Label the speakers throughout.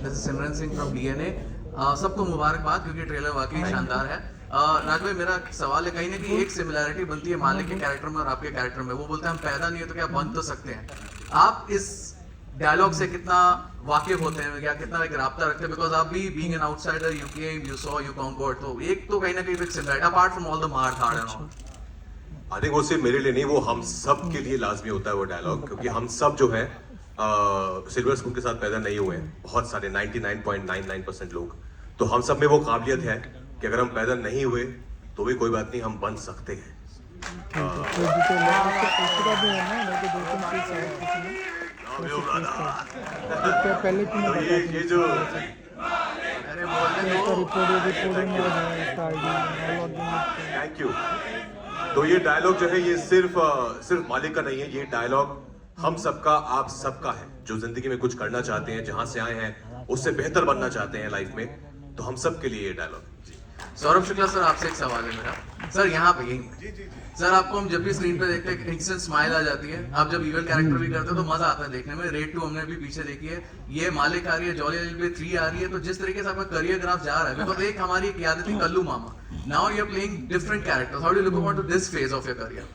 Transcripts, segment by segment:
Speaker 1: This is Simran Singh from DNA. सबको मुबारकबाद क्योंकि ट्रेलर वाकई शानदार है। राज भाई, मेरा सवाल है, कहीं ना कहीं एक सिमिलैरिटी बनती है मालिक के कैरेक्टर में और आपके कैरेक्टर में। वो बोलते हैं हम पैदा नहीं है तो क्या बन तो सकते हैं। आप इस डायलॉग से कितना वाकिफ होते हैं या कितना एक राब्ता रखते हैं? बिकॉज आप भी being an outsider, you came, you saw, you conquered, तो एक तो कहीं ना कहीं एक similarity apart from all the मार धाड़ एंड ऑल।
Speaker 2: आई थिंक वो सिर्फ मेरे लिए नहीं, वो हम सब के लिए लाजमी होता है वो डायलॉग, क्योंकि हम सब जो है सिल्वर स्पून के साथ पैदा नहीं हुए हैं। बहुत सारे 99.99% लोग, तो हम सब में वो काबिलियत है कि अगर हम पैदा नहीं हुए तो भी कोई बात नहीं, हम बन सकते हैं।
Speaker 3: पहले
Speaker 2: तो ये जो
Speaker 1: अरे बोलने दो।
Speaker 2: Thank you. तो ये डायलॉग जो है ये सिर्फ मालिक का नहीं है, ये डायलॉग हम सबका, आप सबका है, जो जिंदगी में कुछ करना चाहते हैं, जहां से आए हैं उससे बेहतर बनना चाहते हैं लाइफ में, तो हम सब के लिए ये डायलॉग।
Speaker 1: सौरभ शुक्ला सर, आपसे एक सवाल है मेरा। सर यहाँ पे सर आपको हम जब भी स्क्रीन पे देखते हैं इंस्टेंट स्माइल आ जाती है। आप जब इवल कैरेक्टर भी करते हो तो मजा आता है देखने में। रेड 2 हमने भी पीछे देखी है, ये मालिक आ रही है, जॉली एलबी 3 आ रही है। तो जिस तरीके से आपका करियर ग्राफ जा रहा है, बिकॉज एक हमारी एक याद थी Kallu Mama, now you are playing different characters, how do you look upon to this phase of your career?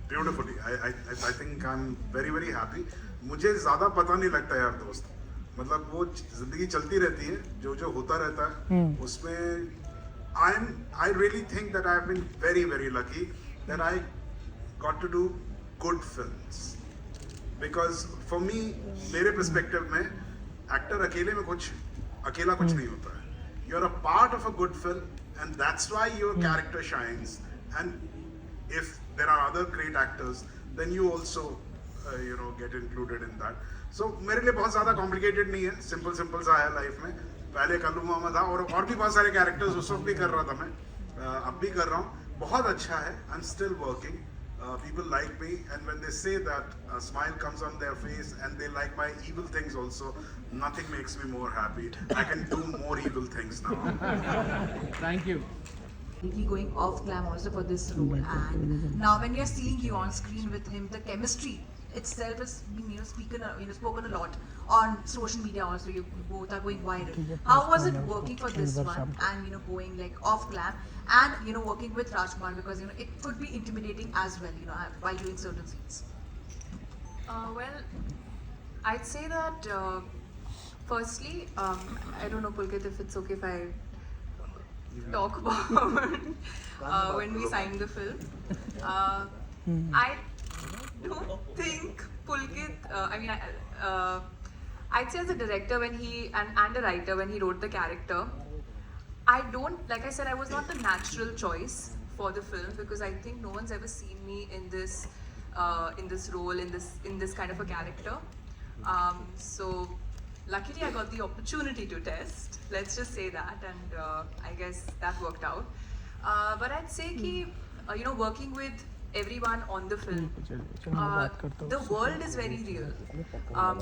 Speaker 4: Beautifully, I think I am very very happy. मुझे ज्यादा पता नहीं लगता यार दोस्त, मतलब वो जिंदगी चलती रहती है, जो जो होता रहता है उसमें I really think that I've been very very lucky that I got to do good films, because for me, मेरे perspective में एक्टर अकेले में अकेला कुछ नहीं होता है। You're a part of a good film and that's why your character shines, and if there are other great actors then you also get included in that. So मेरे लिए बहुत ज़्यादा complicated नहीं है, simple सा है लाइफ में। पहले कल्लू मामा था और भी बहुत सारे कैरेक्टर्स उस वक्त भी कर रहा था मैं, अब भी कर रहा हूँ। बहुत अच्छा है, I am still working, people like me and when they say that smile comes on their face and they like my evil things also, nothing makes me more happy. I can do more evil things now.
Speaker 3: Thank you.
Speaker 5: Going off glam also for this role, and now when you're seeing you on screen with him, the chemistry itself is being spoken a lot on social media also. You both are going viral. How was it working for this one and going like off glam and working with Rajkumar, because it could be intimidating as well while doing certain scenes?
Speaker 6: Well, I'd say that firstly, I don't know, Pulkit, if it's okay if I talk about when we signed the film. I don't think Pulkit, I'd say as a director when he and a writer when he wrote the character, I don't, like I said, I was not the natural choice for the film, because I think no one's ever seen me in this role, in this kind of a character. So luckily I got the opportunity to test, let's just say that, and I guess that worked out. But I'd say ki working with everyone on the film, the world is very real.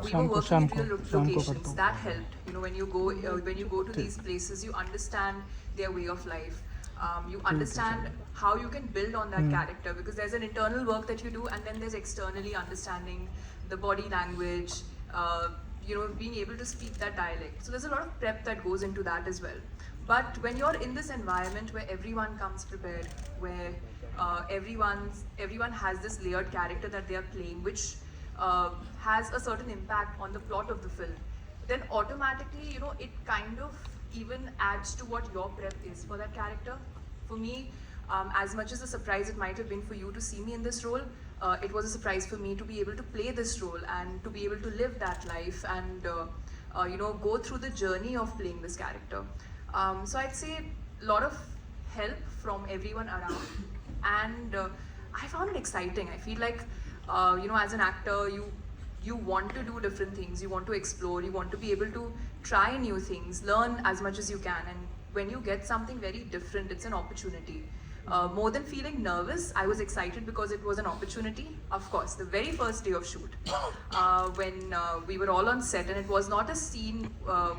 Speaker 6: We were working in real locations, that helped. When you go to these places, you understand their way of life. You understand how you can build on that character, because there's an internal work that you do, and then there's externally understanding the body language, being able to speak that dialect. So there's a lot of prep that goes into that as well. But when you're in this environment where everyone comes prepared, where everyone has this layered character that they are playing, which has a certain impact on the plot of the film, then automatically, it kind of even adds to what your prep is for that character. For me, as much as a surprise it might have been for you to see me in this role, it was a surprise for me to be able to play this role and to be able to live that life and go through the journey of playing this character. So I'd say a lot of help from everyone around, and I found it exciting. I feel like as an actor, you want to do different things, you want to explore, you want to be able to try new things, learn as much as you can, and when you get something very different, it's an opportunity. More than feeling nervous, I was excited because it was an opportunity. Of course, the very first day of shoot, when we were all on set, and it was not a scene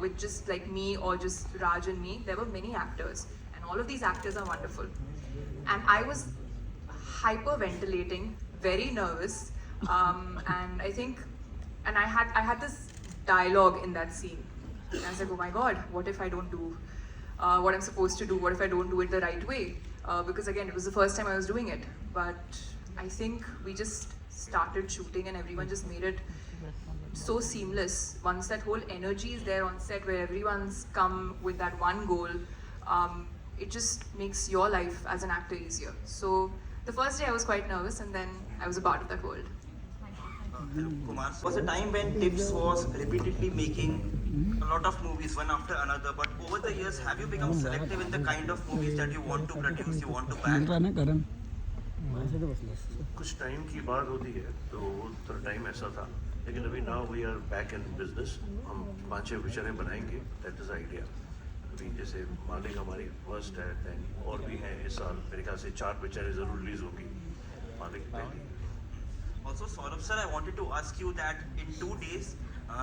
Speaker 6: with just like me or just Raj and me. There were many actors, and all of these actors are wonderful. And I was hyperventilating, very nervous, and I had this dialogue in that scene. And I was like, oh my god, what if I don't do what I'm supposed to do? What if I don't do it the right way? Because again, it was the first time I was doing it. But I think we just started shooting and everyone just made it so seamless. Once that whole energy is there on set where everyone's come with that one goal, it just makes your life as an actor easier. So the first day I was quite nervous and then I was a part of that world.
Speaker 7: Kumar, was a time when Tips was repeatedly making a lot of movies one after another, but over the years have you become selective in the kind of movies that you want to produce, you want to back?
Speaker 8: कुछ time की बात होती है तो वो थोड़ा time ऐसा था, लेकिन अभी now we are back in business. हम 5-6 पिक्चरें बनाएंगे, दैट इज आइडिया. अभी जैसे मालिक हमारी फर्स्ट है, दैन और भी हैं इस साल मेरे ख्याल से 4 पिक्चरें ज़रूर रिलीज होगी. मालिक पहली.
Speaker 7: Also, Saurabh sir, I wanted to ask you that in 2 days,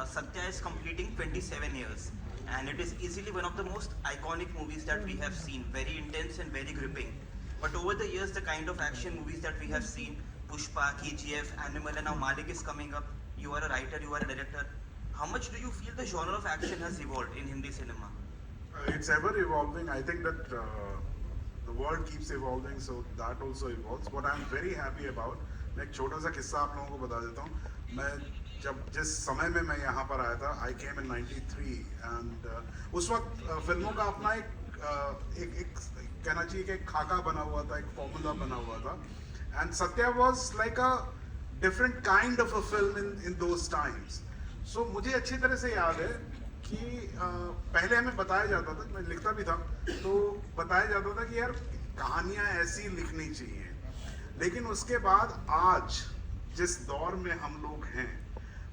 Speaker 7: Satya is completing 27 years, and it is easily one of the most iconic movies that we have seen. Very intense and very gripping. But over the years, the kind of action movies that we have seen, Pushpa, KGF, Animal, and now Malik is coming up. You are a writer, you are a director. How much do you feel the genre of action has evolved in Hindi cinema?
Speaker 4: It's ever evolving. I think that the world keeps evolving, so that also evolves. What I'm very happy about, मैं एक छोटा सा किस्सा आप लोगों को बता देता हूँ. मैं जब जिस समय में मैं यहाँ पर आया था, आई केम इन 93, एंड उस वक्त फिल्मों का अपना एक कहना चाहिए कि एक खाका बना हुआ था, एक फॉर्मूला बना हुआ था. And Satya was like a different kind of a film in those times. So मुझे अच्छी तरह से याद है कि पहले हमें बताया जाता था, मैं लिखता भी था, तो बताया जाता था कि यार कहानियाँ ऐसी लिखनी चाहिए. लेकिन उसके बाद आज जिस दौर में हम लोग हैं,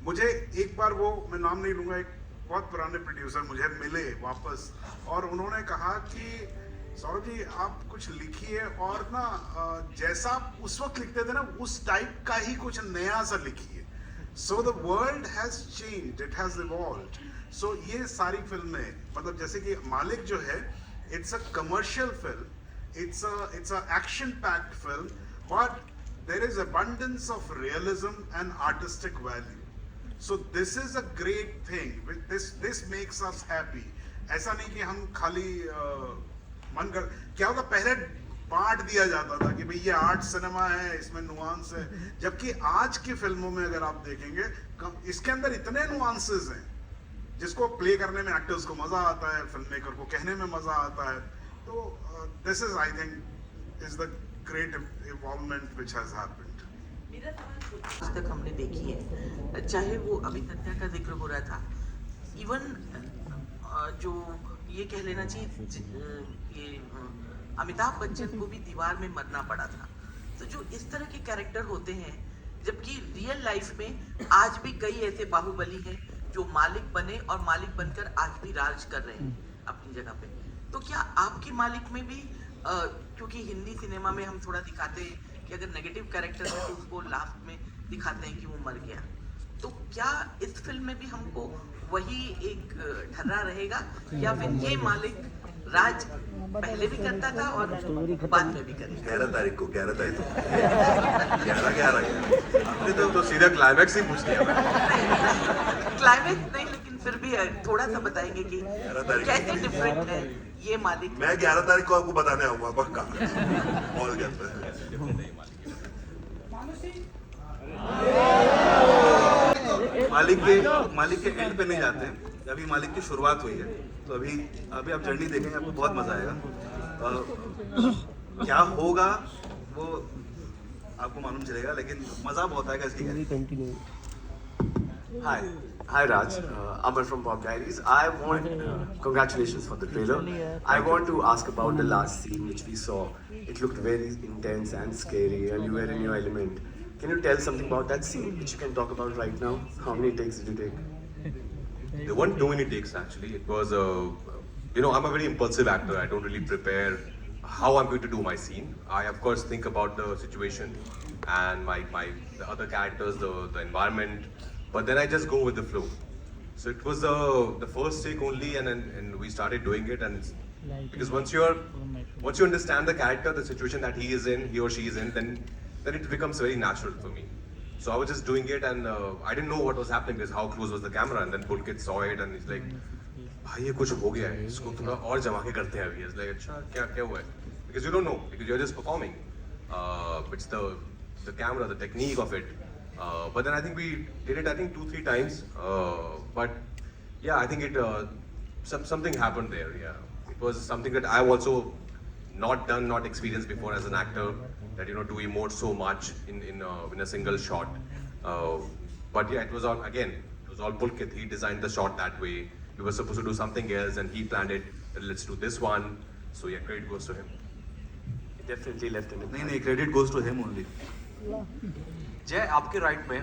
Speaker 4: मुझे एक बार वो, मैं नाम नहीं लूँगा, एक बहुत पुराने प्रोड्यूसर मुझे मिले वापस और उन्होंने कहा कि सौरभ जी आप कुछ लिखिए और ना जैसा आप उस वक्त लिखते थे ना उस टाइप का ही कुछ नया सा लिखिए. So the world has changed, it has evolved. So ये सारी फिल्में, मतलब जैसे कि मालिक जो है, it's a commercial film, it's a action packed film, but there is abundance of realism and artistic value. So this is a great thing. This makes us happy. ऐसा नहीं कि हम खाली मन कर, क्या होता, पहले बांट दिया जाता था कि भाई ये आर्ट सिनेमा है, इसमें नुआंस है. जबकि आज की फिल्मों में अगर आप देखेंगे, इसके अंदर इतने नुआंसेस हैं जिसको प्ले करने में एक्टर्स को मजा आता है, फिल्म मेकर को कहने में मजा आता है. तो this is, I think, is the great involvement which has happened.
Speaker 9: मेरा सवाल आज तक हमने देखी है, चाहे वो अभी सत्या का जिक्र हो रहा था, इवन जो ये कह लेना चाहिए, ये अमिताभ बच्चन को भी दीवार में मरना पड़ा था. तो जो इस तरह के कैरेक्टर होते हैं, जबकि रियल लाइफ में आज भी कई ऐसे बाहुबली हैं जो मालिक बने और मालिक बनकर आज भी राज कर रहे हैं अपनी जगह पे. तो क्या आपके मालिक में भी, क्योंकि हिंदी सिनेमा में हम थोड़ा दिखाते हैं कि अगर नेगेटिव कैरेक्टर है तो उसको लास्ट में दिखाते हैं कि वो मर गया, तो क्या इस फिल्म में भी हमको वही एक ठर्रा रहेगा, या फिर ये मालिक राज पहले भी करता था और बाद में भी करेगा?
Speaker 2: 11 तारीख को 11 तारीख आपने तो सीधा क्लाइमैक्स ही पूछ लिया.
Speaker 9: क्लाइमेक्स नहीं, लेकिन फिर भी थोड़ा सा बताएंगे कि कैसे डिफरेंट है ये मालिक.
Speaker 2: मैं 11 तारीख को आपको बताने आऊंगा पक्का. और
Speaker 10: मालिक के एंड पे नहीं जाते हैं, अभी मालिक की शुरुआत हुई है. तो अभी आप जर्नी देखेंगे, आपको बहुत मजा आएगा. क्या होगा वो आपको मालूम चलेगा, लेकिन मजा बहुत आएगा इसकी.
Speaker 11: Hi Raj, Amar from Pop Diaries. I want congratulations for the trailer. I want to ask about the last scene which we saw. It looked very intense and scary, and you were in your element. Can you tell something about that scene which you can talk about right now? How many takes did you take?
Speaker 2: There weren't too many takes actually. It was I'm a very impulsive actor. I don't really prepare how I'm going to do my scene. I of course think about the situation and the other characters, the environment, but then I just go with the flow. So it was the first take only, and we started doing it, and because once you understand the character, the situation that he or she is in, then it becomes very natural for me. So I was just doing it, and I didn't know what was happening because how close was the camera, and then Pulkit saw it, and he's like, भाई ये कुछ हो गया है, इसको थोड़ा और जमा के करते हैं अभी. It's like, अच्छा क्या हुआ है? Because you don't know, because you're just performing. It's the camera, the technique of it. But then I think we did it, I think 2-3 times. But yeah, I think something happened there. Yeah, it was something that I've also not experienced before as an actor. That to emote so much in a single shot. But yeah, it was all Pulkit. He designed the shot that way. We were supposed to do something else, and he planned it. Let's do this one. So yeah, credit goes to him.
Speaker 11: He definitely left an impact.
Speaker 10: नहीं credit goes to him only.
Speaker 12: जय आपके right में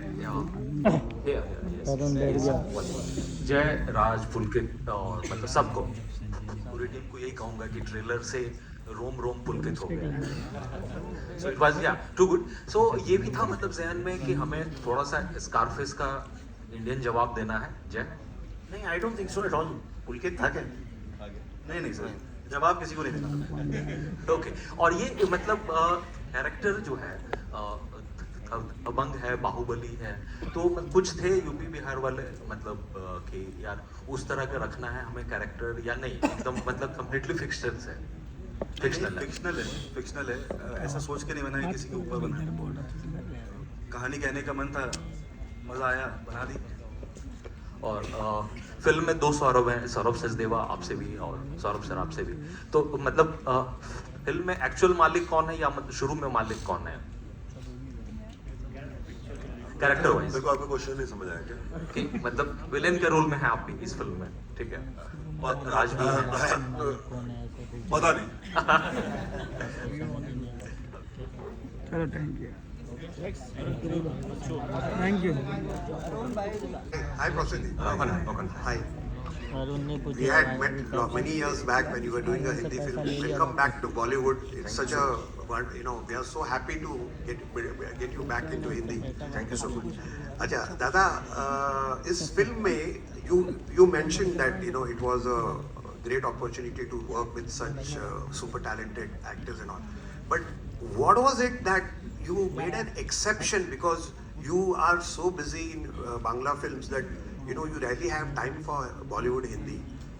Speaker 12: जय राज पुलकित और मतलब सबको पूरी team को यही कहूंगा कि ट्रेलर से रोम पुलकित हो गया. So it was too good. So ये भी था मतलब जहन में कि हमें थोड़ा सा स्कारफेस का इंडियन जवाब देना है. जय
Speaker 8: नहीं, I don't think so at all. Pulkit था क्या?
Speaker 10: नहीं सर, जवाब किसी को नहीं देना.
Speaker 12: ओके. और ये मतलब कैरेक्टर जो है अबंग है, बाहुबली है, तो कुछ थे यूपी बिहार वाले मतलब कि यार उस तरह का रखना है हमें कैरेक्टर या नहीं, एकदम मतलब कम्प्लीटली
Speaker 10: फिक्शनल है. ऐसा सोच के नहीं बनाया किसी के ऊपर बनाया. कहानी कहने का मन था, मजा आया, बना दी.
Speaker 12: और फिल्म में 2 सौरभ हैं, सौरभ सचदेवा आपसे भी और सौरभ सर आपसे भी. तो मतलब फिल्म में एक्चुअल मालिक कौन है या मतलब शुरू में मालिक कौन है कैरेक्टर वाइज?
Speaker 8: मेरे को आपका क्वेश्चन नहीं समझ आया क्या?
Speaker 12: कि मतलब विलेन के रोल में है आप भी इस फिल्म में, ठीक है? और राज भी है.
Speaker 10: पता नहीं.
Speaker 3: चलो thank you.
Speaker 13: Hi Prasidi. Hi. We had met many years back when you were doing a Hindi film. Welcome back to Bollywood. It's such a, we are so happy to get you back into Hindi. Thank you so much. अच्छा दादा, इस film में you mentioned that it was a great opportunity to work with such super talented actors and all. But what was it that you made an exception, because you are so busy in Bangla films that you rarely have time for Bollywood Hindi.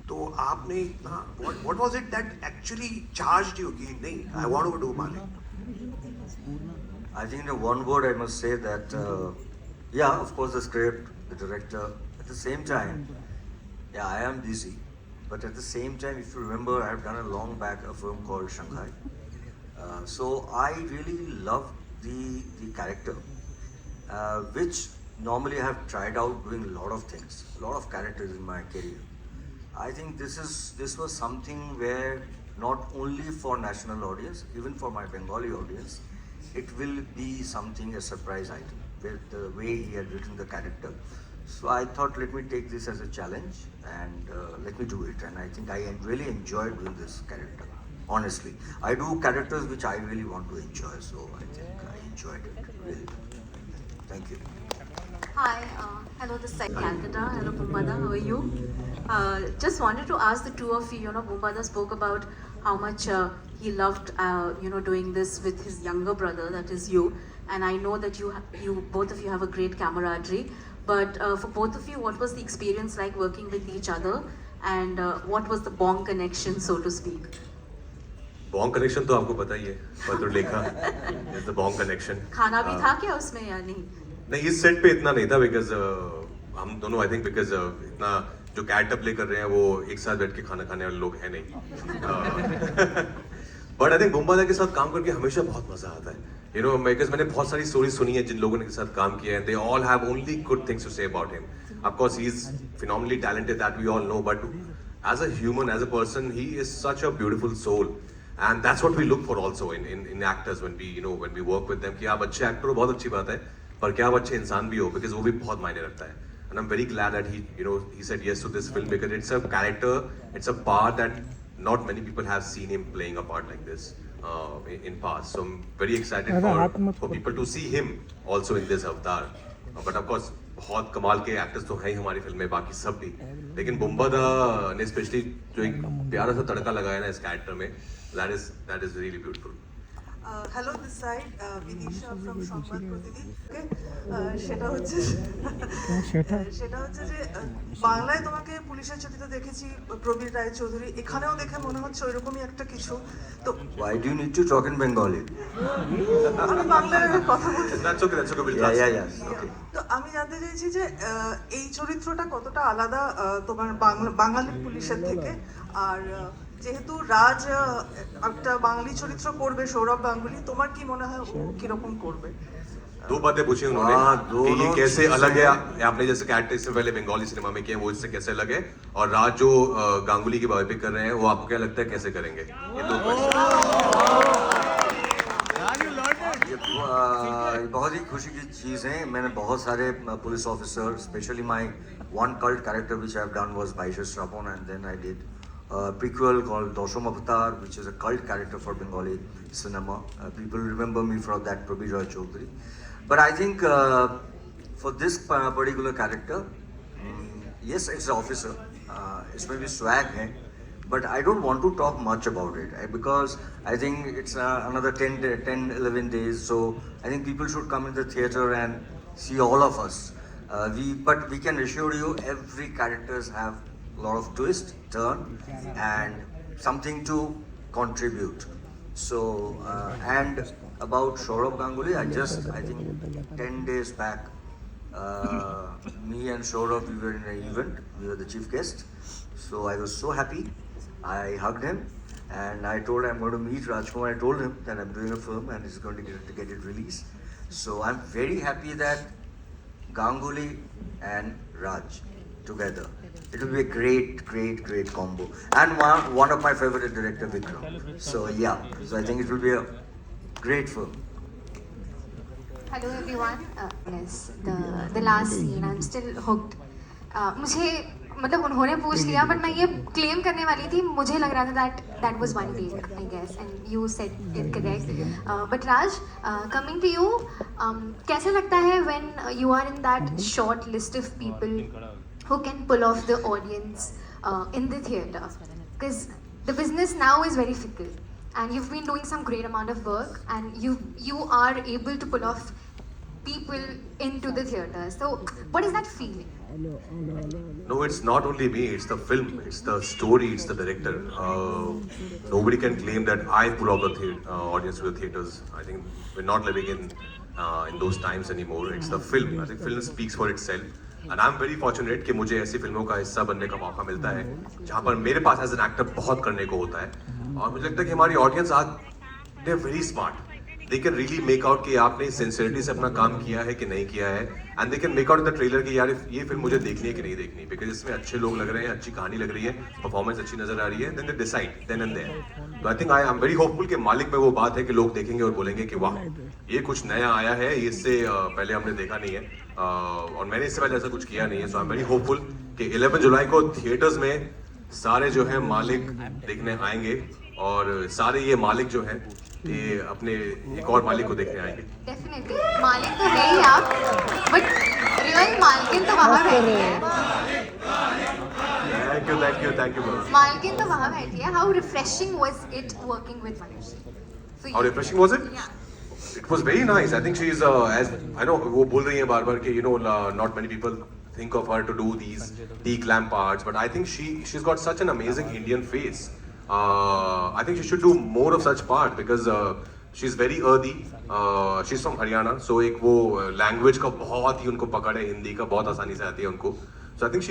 Speaker 13: तो आपने इतना what was it that actually charged you कि नहीं, I want to do Malik?
Speaker 14: I think the one word I must say that yeah, of course the script, the director. At the same time, yeah, I am busy, but at the same time, if you remember, I have done a long back a film called Shanghai. So I really love the character, which normally I have tried out doing a lot of things, a lot of characters in my career. I think this was something where not only for national audience, even for my Bengali audience, it will be something, a surprise item with the way he had written the character. So I thought, let me take this as a challenge and let me do it. And I think I really enjoyed doing this character. Honestly, I do characters which I really want to enjoy, so I think I enjoyed it really. Thank you.
Speaker 15: Hi, hello, this is Calcutta. Hello, Bhumbada, how are you? Just wanted to ask the two of you, Bhumbada spoke about how much he loved, doing this with his younger brother, that is you. And I know that you both of you have a great camaraderie. But for both of you, what was the experience like working with each other? And what was the bond connection, so to speak?
Speaker 2: Bong connection तो आपको पता ही है, Patralekha is the Bong connection.
Speaker 15: खाना भी था क्या उसमें या नहीं?
Speaker 2: नहीं, इस सेट पे इतना नहीं था बिकॉज हम दोनों आई थिंक बिकॉज इतना जो कैरेक्टर प्ले कर रहे हैं वो एक साथ बैठ के खाना खाने वाले लोग हैं नहीं. बट आई थिंक बुम्बादा के साथ काम करके हमेशा बहुत मजा आता है. बिकॉज मैंने बहुत सारी स्टोरी सुनी है जिन लोगों ने के साथ काम किया है. They all have only good things to say about him. Of course he is phenomenally talented, that we all know, but as a human, as a person, he is such a beautiful soul. And that's what we look for also in actors when we work with them. कि आप अच्छे actor हो बहुत अच्छी बात है, पर क्या आप अच्छे इंसान भी हो, because वो भी बहुत मायने रखता है. And I'm very glad that he said yes to this film because it's a character, it's a part that not many people have seen him playing a part like this in past. So I'm very excited for people to see him also in this avatar. But of course बहुत कमाल के actors तो हैं ही हमारी film में, बाकी सब भी. लेकिन बुम्बादा ने स्पेशली जो एक प्यारा सा तड़का लगाया ना इस कैरेक्टर में, that is really beautiful.
Speaker 16: Hello this side Bidisha from Sangbad Pratidin. সেটা হচ্ছে যে বাংলায় তোমাকে পুলিশের ছবিতে দেখেছি প্রবীর রায়চৌধুরী, এখানেও দেখে মনে হচ্ছে ওইরকমই একটা কিছু। তো
Speaker 14: Why do you need to talk in Bengali?
Speaker 16: আমি বাংলায় কথা বলছি।
Speaker 2: That's okay, we'll
Speaker 14: Yeah. Okay.
Speaker 16: তো আমি জানতে চাইছি যে এই চরিত্রটা কতটা আলাদা তোমার বাঙালি পুলিশের থেকে, আর যেহেতু রাজ একটা বাঙালি চরিত্র করবে, সৌরভ গাঙ্গুলি, তোমার কি মনে হয় ও কিরকম করবে?
Speaker 2: दो बातें पूछी उन्होंने कि ये कैसे अलग है, आपने जैसे कैरेक्टर इससे पहले बंगाली सिनेमा में किया वो इससे कैसे अलग है, और राज जो गांगुली की बायोपिक कर रहे हैं वो आपको क्या लगता है कैसे करेंगे? ये दो
Speaker 14: ये बहुत ही खुशी की चीज़ है। मैंने बहुत सारे police officer, specially my one cult character which I have done was Baishar Shravan, and then I did prequel called Dosham Avatar, which is a cult character for Bengali cinema. People remember me from that, Prabir Roy Chaudhary. But I think for this particular character, yes, it's an officer. It's maybe swag hai, but I don't want to talk much about it because I think it's another 10-11 days. So I think people should come in the theater and see all of us. But we can assure you, every characters have a lot of twist, turn, and something to contribute. So, and about Saurabh Ganguly, I think 10 days back, me and Saurabh, we were in an event, we were the chief guest. So I was so happy, I hugged him, and I told him I'm going to meet Rajkumar. I told him that I'm doing a film and he's going to get it released. So I'm very happy that Ganguly and Raj together. It will be a great combo. And one of my favorite director, Vikram. So yeah, so I think it will be a great film.
Speaker 15: Hello everyone. Yes, the last scene, I'm still hooked. मुझे मतलब उन्होंने पूछ लिया, but मैं ये claim करने वाली थी, मुझे लग रहा था that was one take, I guess, and you said it correct. But Raj, coming to you, कैसा लगता है when you are in that short list of people who can pull off the audience in the theatre? Because the business now is very fickle, and you've been doing some great amount of work, and you are able to pull off people into the theatre. So what is that feeling?
Speaker 2: No, it's not only me, it's the film, it's the story, it's the director. Nobody can claim that I pull off the audience to the theatres. I think we're not living in those times anymore. It's the film. I think film speaks for itself. And I'm very fortunate कि मुझे ऐसी फिल्मों का हिस्सा बनने का मौका मिलता है जहाँ पर मेरे पास एज एन एक्टर बहुत करने को होता है, और मुझे लगता है कि हमारी ऑडियंस आज they are very smart, they can really make out कि आपने सिंसियरिटी से अपना काम किया है कि नहीं किया है, and they can make out in the trailer कि यार ये फिल्म मुझे देखनी है कि नहीं देखनी, बिकॉज इसमें अच्छे लोग लग रहे हैं, अच्छी कहानी लग रही है, परफॉर्मेंस अच्छी नजर आ रही है, then they decide then and there. तो I think I am very hopeful कि मालिक में वो बात है कि लोग देखेंगे और बोलेंगे कि वाह ये कुछ नया आया है, इससे पहले हमने देखा नहीं है, और मैंने इससे पहले ऐसा कुछ किया नहीं है. सो आई एम वेरी होपफुल कि 11 जुलाई को थिएटर्स में सारे जो है मालिक देखने आएंगे, और सारे ये मालिक जो है ये अपने एक और मालिक को देखने आएंगे.
Speaker 15: डेफिनेटली मालिक तो है ही आप, बट रियल मालकिन तो वहाँ बैठी है.
Speaker 2: Thank you bro.
Speaker 15: मालकिन तो वहाँ बैठी है. How refreshing was it working with Manushi?
Speaker 2: How refreshing was it?
Speaker 15: Yeah.
Speaker 2: It was very nice. I think she is as I know वो बोल रही है बार-बार कि not many people think of her to do these declam parts, but I think she's got such an amazing Indian face. I think she should do more of such part because she's very earthy. She's from Haryana, so एक वो language का बहुत ही उनको पकड़ है, हिंदी का बहुत आसानी से आती है उनको. So I think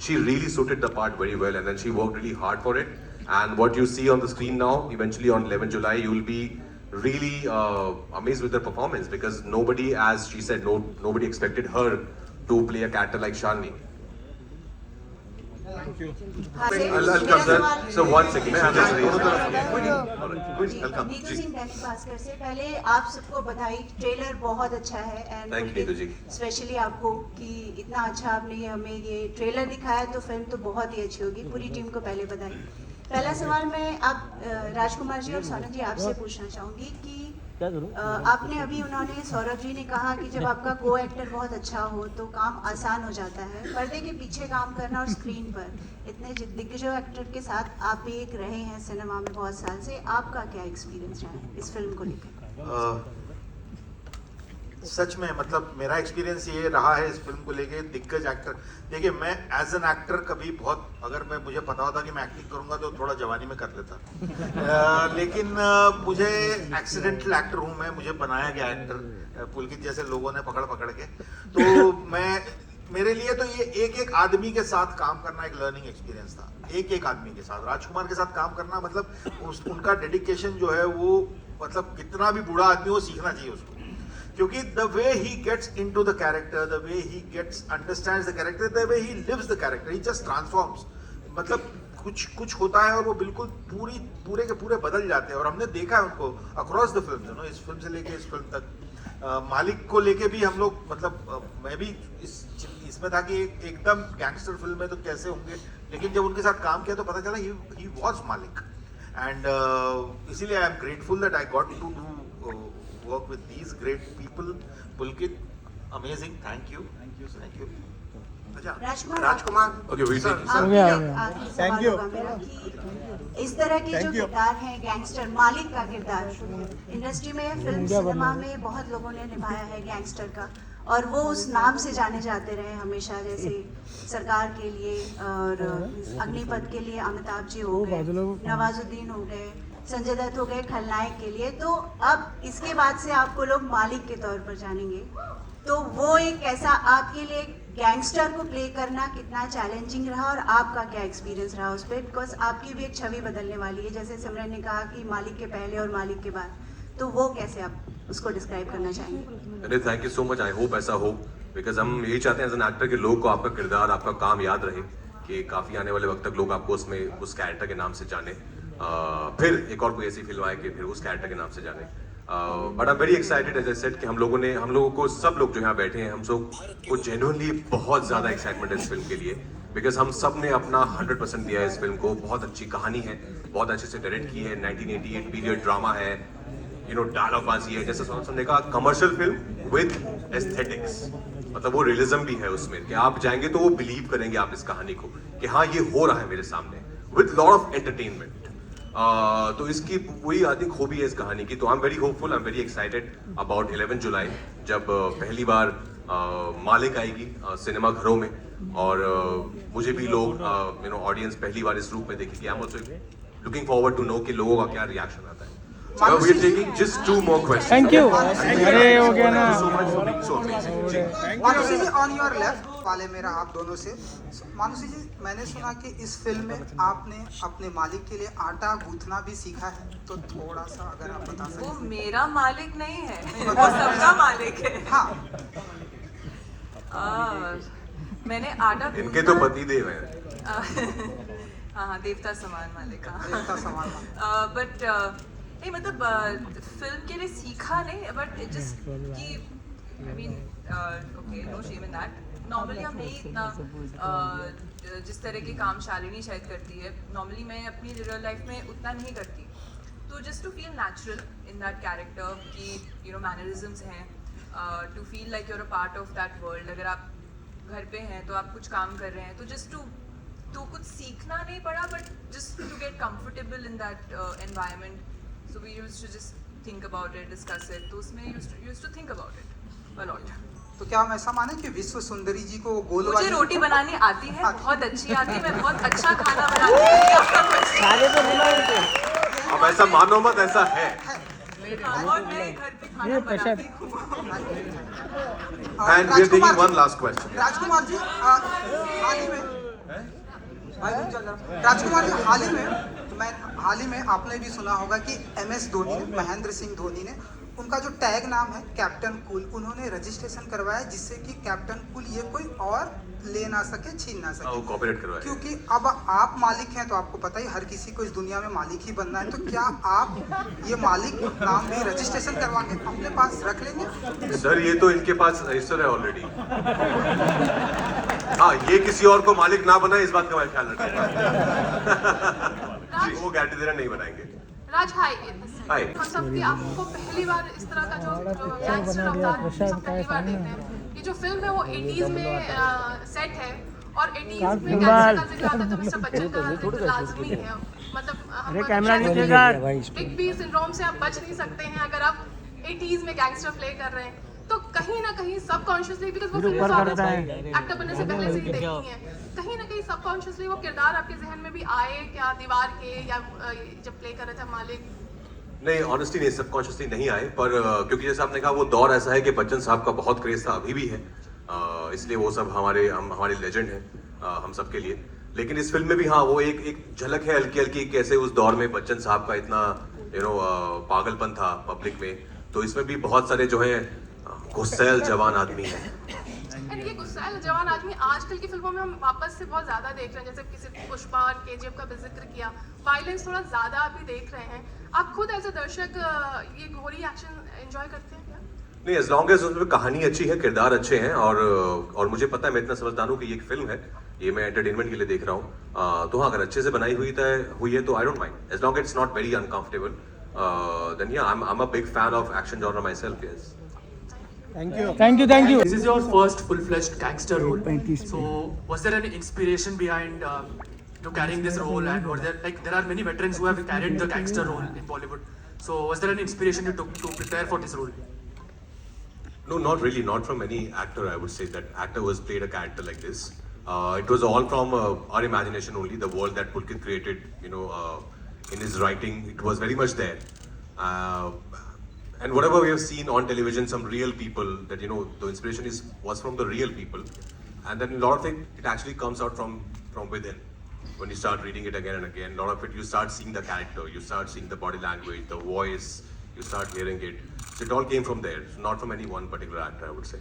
Speaker 2: she really suited the part very well, and then she worked really hard for it. And what you see on the screen now, eventually on 11 July, you will be really amazed with her performance, because nobody, as she said, nobody expected her to play a character like Shalini. I'll come there. So one second, मैं just raise.
Speaker 17: Neetu Singh Bhaskar से पहले आप सबको बधाई. Trailer बहुत अच्छा है, and specially आपको कि इतना अच्छा आपने हमें ये ट्रेलर दिखाया, तो फिल्म तो बहुत ही अच्छी होगी. पूरी टीम को पहले बधाई. पहला सवाल मैं आप राजकुमार जी और सोनम जी आपसे पूछना चाहूँगी कि आपने अभी उन्होंने सौरभ जी ने कहा कि जब आपका को एक्टर बहुत अच्छा हो तो काम आसान हो जाता है. पर्दे के पीछे काम करना और स्क्रीन पर इतने दिग्गज एक्टर के साथ आप एक रहे हैं सिनेमा में बहुत साल से, आपका क्या एक्सपीरियंस रहा है इस फिल्म को लेकर?
Speaker 18: सच में मतलब मेरा एक्सपीरियंस ये रहा है इस फिल्म को लेके, दिग्गज एक्टर, देखिए मैं एज एन एक्टर कभी बहुत, अगर मुझे पता होता कि मैं एक्टिंग करूंगा तो थोड़ा जवानी में कर लेता लेकिन मुझे एक्सीडेंटल एक्टर हूँ मैं, मुझे बनाया गया एक्टर पुलकित जैसे लोगों ने पकड़ पकड़ के, तो मेरे लिए तो ये एक एक आदमी के साथ काम करना एक लर्निंग एक्सपीरियंस था, एक एक आदमी के साथ। राजकुमार के साथ काम करना मतलब उनका डेडिकेशन जो है वो मतलब कितना भी बूढ़ा आदमी हो सीखना चाहिए उसको, क्योंकि the way he gets into the character, the way he gets understands the character, the way he lives the character, he just transforms. मतलब कुछ होता है और वो बिल्कुल पूरे के पूरे बदल जाते हैं, और हमने देखा है उनको अक्रॉस द फिल्म, इस फिल्म से लेके इस फिल्म तक। मालिक को लेके भी हम लोग मतलब मैं भी इसमें था कि एकदम गैंगस्टर फिल्म है तो कैसे होंगे, लेकिन जब उनके साथ काम किया तो पता चला ही वाज मालिक, एंड इसीलिए I am grateful that I got to do work with these great people. Pulkit, amazing. Thank you.
Speaker 17: Rajkumar,
Speaker 2: Okay, we take
Speaker 17: thank you. इस तरह के जो किरदार हैं गैंगस्टर, मालिक का किरदार इंडस्ट्री में, फिल्म सिनेमा में बहुत लोगों ने निभाया है गैंगस्टर का, और वो उस नाम से जाने जाते रहे हमेशा, जैसे सरकार के लिए और अग्निपथ के लिए अमिताभ जी हो गए, नवाजुद्दीन हो गए, संजय दत्त हो गए खलनायक के लिए, तो अब इसके बाद से आपको लोग मालिक के तौर पर जानेंगे। तो वो एक ऐसा आपके लिए गैंगस्टर को प्ले करना कितना चैलेंजिंग रहा, और आपका क्या एक्सपीरियंस रहा उस पर, बिकॉज आपकी भी एक छवि बदलने वाली है, जैसे सिमरन ने कहा कि मालिक के पहले और मालिक के बाद, तो वो कैसे आप उसको डिस्क्राइब करना चाहेंगे?
Speaker 2: अरे thank you so much, I hope ऐसा हो, बिकॉज हम यही चाहते हैं एज एन एक्टर कि लोग को आपका किरदार, आपका काम याद रहे, कि काफ़ी आने वाले वक्त तक लोग आपको उसमें उस कैरेक्टर के नाम से जाने, फिर एक और कोई ऐसी फिल्म आए कि फिर उस कैरेक्टर के नाम से जाने। But I am very excited as I said कि हम लोगों को सब लोग जो यहाँ बैठे हैं, हम सब को जेन्युइनली बहुत ज़्यादा एक्साइटमेंट है इस फिल्म के लिए, बिकॉज हम सब ने अपना 100% दिया है इस फिल्म को। बहुत अच्छी कहानी है, बहुत अच्छे से डायरेक्ट की है, 1988 पीरियड ड्रामा है, डायलॉग बाजी है, जैसे सोनम ने कहा, कमर्शियल फिल्म विद एस्थेटिक्स, मतलब वो रियलिज्म भी है उसमें कि आप जाएंगे तो वो बिलीव करेंगे आप इस कहानी को कि हाँ ये हो रहा है मेरे सामने, विद लॉट ऑफ एंटरटेनमेंट। तो इसकी पूरी आदि खूबी है इस कहानी की। तो आई am very hopeful, I am very excited about 11 जुलाई जब पहली बार मालिक आएगी सिनेमा घरों में, और मुझे भी लोग ऑडियंस पहली बार इस रूप में देखेगी। I am also looking forward to know कि लोगों का क्या रिएक्शन आता है। We are taking just 2 more questions.
Speaker 3: Thank you. अरे हो गया ना।
Speaker 2: Thank you so much for being so amazing.
Speaker 19: Manushi ji, on your left वाले मेरा हाथ दोनों से। मानुषी जी, मैंने सुना कि इस फिल्म में आपने अपने मालिक के लिए आटा गूंथना भी सीखा है, तो थोड़ा सा अगर आप बता सकें।
Speaker 6: वो मेरा मालिक नहीं है, वो सबका मालिक है।
Speaker 19: हाँ।
Speaker 6: मैंने आटा
Speaker 2: इनके तो पति देव हैं।
Speaker 6: हाँ, देवता समान मालिक।
Speaker 19: देवता समान।
Speaker 6: बट नहीं, मतलब फिल्म के लिए सीखा नहीं, बट जस्ट कि I mean okay, no shame in that. Normally हम नहीं इतना जिस तरह के काम शालिनी शायद करती है, नॉर्मली मैं अपनी रियल लाइफ में उतना नहीं करती। तो just to feel natural in that character कि मैनरिज्म्स हैं, to feel like you're a part of that world. अगर आप घर पे हैं तो आप कुछ काम कर रहे हैं, तो जस्ट तो कुछ सीखना नहीं पड़ा, but just to get comfortable in that environment. So we used to just think about it, discuss it. तो उसमें used to think about it a lot.
Speaker 19: तो क्या हम ऐसा माने कि विश्व सुंदरी जी को गोल
Speaker 6: मुझे रोटी बनानी आती है, बहुत अच्छी आती है, मैं बहुत अच्छा खाना बनाती हूँ।
Speaker 2: अब ऐसा मानो मत, ऐसा है।
Speaker 6: और मैं घर पे खाना बनाती हूँ।
Speaker 2: And we are taking one last question.
Speaker 19: Rajkumar ji, हाल ही में आपने भी सुना होगा कि MS धोनी ने, महेंद्र सिंह धोनी ने, उनका जो टैग नाम है कैप्टन कूल, उन्होंने रजिस्ट्रेशन करवाया जिससे कि कैप्टन कूल ये कोई और ले ना सके, छीन ना सके।
Speaker 2: कॉपीराइट करवाया।
Speaker 19: क्योंकि अब आप मालिक हैं तो आपको पता ही, हर किसी को इस दुनिया में मालिक ही बनना है, तो क्या आप ये मालिक नाम भी रजिस्ट्रेशन करवा के अपने पास रख लेंगे?
Speaker 2: सर ये तो इनके पास रजिस्टर है ऑलरेडी। हाँ, ये किसी और को मालिक ना बनाए इस बात का मैं ख्याल रखूंगा। वो गारंटी दे रहा नहीं बनाएंगे।
Speaker 20: राज, हाय।
Speaker 2: हाय।
Speaker 20: हम सब की आपको पहली बार इस तरह का जो गैंगस्टर अवतार सब पहली बार देखते हैं। ये जो फिल्म है वो 80s में सेट है, और 80s में गैंगस्टर का जिक्र आता है तो मिस्टर बच्चन का जिक्र लाजमी है। मतलब
Speaker 3: अरे कैमरा नीचे कर।
Speaker 20: बिग बी सिंड्रोम से आप बच नहीं सकते हैं अगर आप 80s में गैंगस्टर प्ले कर रहे हैं, तो कहीं ना कहीं सबकॉन्शियसली, बिकॉज वो फिल्म एक्टर बनने से पहले से ही देखी है, कहीं ना कहीं सबकॉन्शियसली वो किरदार आपके जहन में भी आए क्या, दीवार के या जब प्ले कर रहे थे मालिक?
Speaker 2: नहीं, ऑनेस्टली नहीं, सबकॉन्शियसली नहीं आए, पर क्योंकि जैसे आपने कहा वो दौर ऐसा है कि बच्चन साहब का बहुत क्रेज था, अभी भी है, इसलिए वो सब हमारे लेजेंड हैं हम सब के लिए। लेकिन इस फिल्म में भी हाँ वो एक झलक है हल्की हल्की, कैसे उस दौर में बच्चन साहब का इतना पागलपन था पब्लिक में, तो इसमें भी बहुत सारे जो है गुस्सैल जवान आदमी है।
Speaker 20: ये गुस्सैल जवान आदमी आजकल की फिल्मों में हम वापस से बहुत ज्यादा देख रहे हैं, जैसे किसी पुष्पा और केजीएफ का भी जिक्र किया, वायलेंस थोड़ा ज्यादा अभी देख रहे हैं। आप खुद एज अ दर्शक ये घोरी एक्शन एंजॉय करते हैं क्या?
Speaker 2: नहीं, एज लॉन्ग एज उसमें कहानी अच्छी है, किरदार अच्छे हैं, और मुझे पता है, मैं इतना समझदार हूँ कि ये एक फिल्म है, ये मैं एंटरटेनमेंट के लिए देख रहा हूँ, तो हाँ अगर अच्छे से बनाई हुई है तो I don't mind, as long it's not very uncomfortable, then yeah I am a big fan of action genre myself. Yes,
Speaker 3: Thank you.
Speaker 21: This is your first full-fledged gangster role. So, was there any inspiration behind carrying this role? And were there are many veterans who have carried the gangster role in Bollywood. So, was there any inspiration you took to prepare for this role?
Speaker 2: no, not really, not from any actor. I would say that actor was played a character like this. It was all from our imagination only. The world that Pulkit created, in his writing, it was very much there. And whatever we have seen on television, some real people that the inspiration was from the real people, and then a lot of it actually comes out from within. When you start reading it again and again, a lot of it you start seeing the character, you start seeing the body language, the voice, you start hearing it. So it all came from there, not from any one particular actor, I would say.